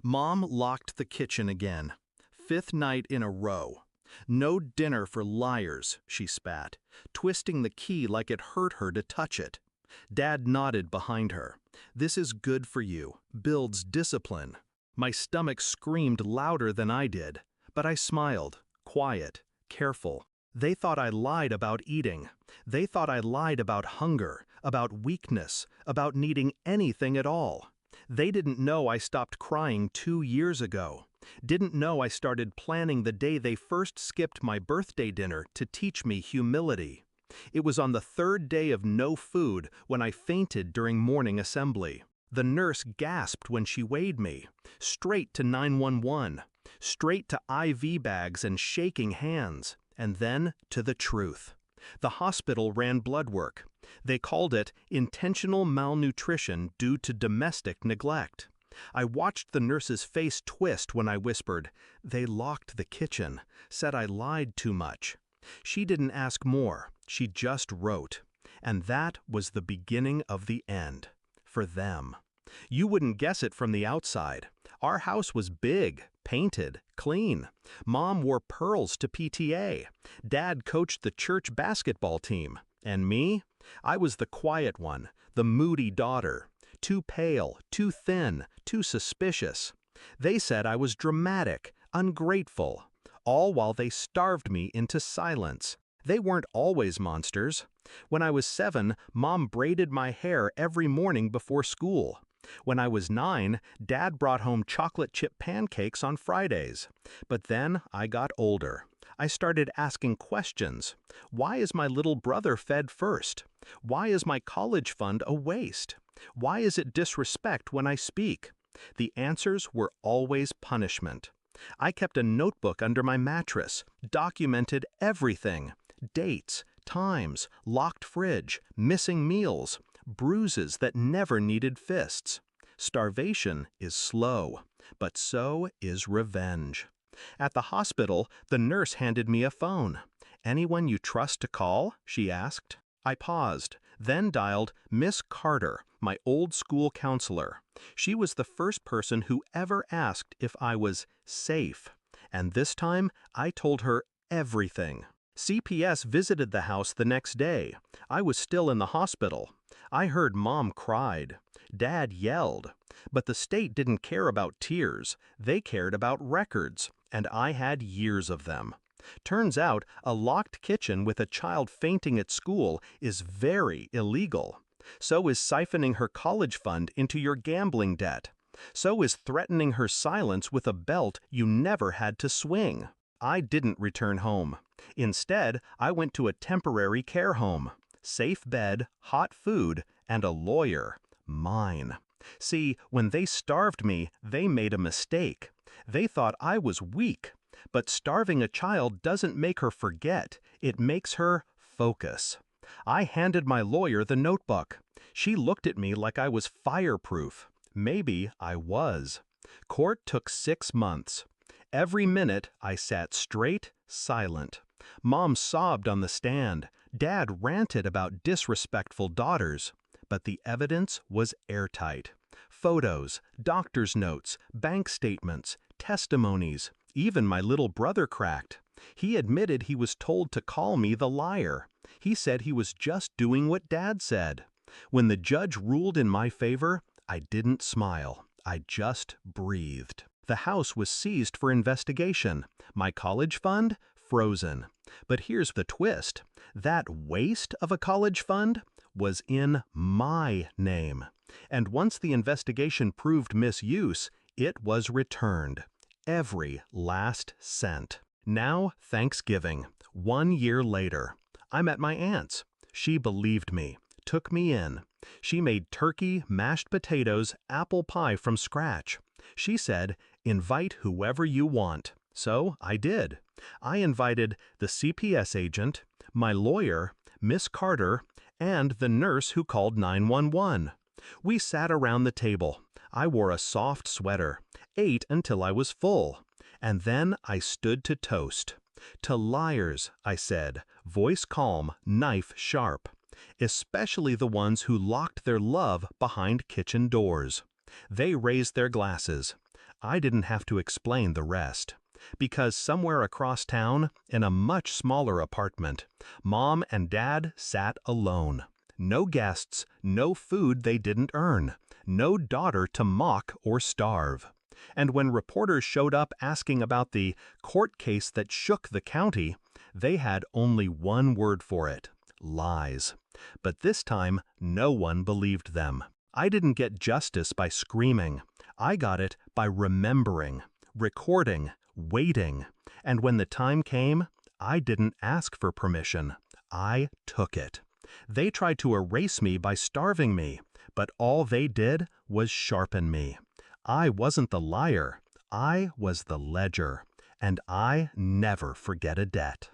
Mom locked the kitchen again. Fifth night in a row. No dinner for liars, she spat, twisting the key like it hurt her to touch it. Dad nodded behind her. This is good for you, builds discipline. My stomach screamed louder than I did, but I smiled, quiet, careful. They thought I lied about eating. They thought I lied about hunger, about weakness, about needing anything at all. They didn't know I stopped crying 2 years ago. Didn't know I started planning the day they first skipped my birthday dinner to teach me humility. It was on the third day of no food when I fainted during morning assembly. The nurse gasped when she weighed me. Straight to 911. Straight to IV bags and shaking hands. And then to the truth. The hospital ran blood work. They called it intentional malnutrition due to domestic neglect. I watched the nurse's face twist when I whispered, "They locked the kitchen, said I lied too much." She didn't ask more, she just wrote. And that was the beginning of the end. For them. You wouldn't guess it from the outside. Our house was big, painted, clean. Mom wore pearls to PTA. Dad coached the church basketball team. And me? I was the quiet one, the moody daughter. Too pale, too thin, too suspicious. They said I was dramatic, ungrateful, all while they starved me into silence. They weren't always monsters. When I was 7, Mom braided my hair every morning before school. When I was 9, Dad brought home chocolate chip pancakes on Fridays. But then I got older. I started asking questions. Why is my little brother fed first? Why is my college fund a waste? Why is it disrespect when I speak? The answers were always punishment. I kept a notebook under my mattress, documented everything. Dates, times, locked fridge, missing meals, bruises that never needed fists. Starvation is slow, but so is revenge. At the hospital, the nurse handed me a phone. "Anyone you trust to call?" she asked. I paused, then dialed Miss Carter, my old school counselor. She was the first person who ever asked if I was safe. And this time, I told her everything. CPS visited the house the next day. I was still in the hospital. I heard Mom cried. Dad yelled. But the state didn't care about tears. They cared about records, and I had years of them. Turns out, a locked kitchen with a child fainting at school is very illegal. So is siphoning her college fund into your gambling debt. So is threatening her silence with a belt you never had to swing. I didn't return home. Instead, I went to a temporary care home. Safe bed, hot food, and a lawyer. Mine. See, when they starved me, they made a mistake. They thought I was weak. But starving a child doesn't make her forget. It makes her focus. I handed my lawyer the notebook. She looked at me like I was fireproof. Maybe I was. Court took 6 months. Every minute, I sat straight, silent. Mom sobbed on the stand. Dad ranted about disrespectful daughters. But the evidence was airtight. Photos, doctor's notes, bank statements, testimonies. Even my little brother cracked. He admitted he was told to call me the liar. He said he was just doing what Dad said. When the judge ruled in my favor, I didn't smile. I just breathed. The house was seized for investigation. My college fund? Frozen. But here's the twist. That waste of a college fund was in my name. And once the investigation proved misuse, it was returned. Every last cent. Now, Thanksgiving, 1 year later. I'm at my aunt's. She believed me, took me in. She made turkey, mashed potatoes, apple pie from scratch. She said, "Invite whoever you want." So I did. I invited the CPS agent, my lawyer, Miss Carter, and the nurse who called 911. We sat around the table. I wore a soft sweater, ate until I was full, and then I stood to toast. "To liars," I said, voice calm, knife sharp, especially the ones who locked their love behind kitchen doors. They raised their glasses. I didn't have to explain the rest. Because somewhere across town, in a much smaller apartment, Mom and Dad sat alone. No guests, no food they didn't earn, no daughter to mock or starve. And when reporters showed up asking about the court case that shook the county, they had only one word for it: lies. But this time, no one believed them. I didn't get justice by screaming. I got it by remembering, recording, waiting. And when the time came, I didn't ask for permission. I took it. They tried to erase me by starving me, but all they did was sharpen me. I wasn't the liar. I was the ledger. And I never forget a debt.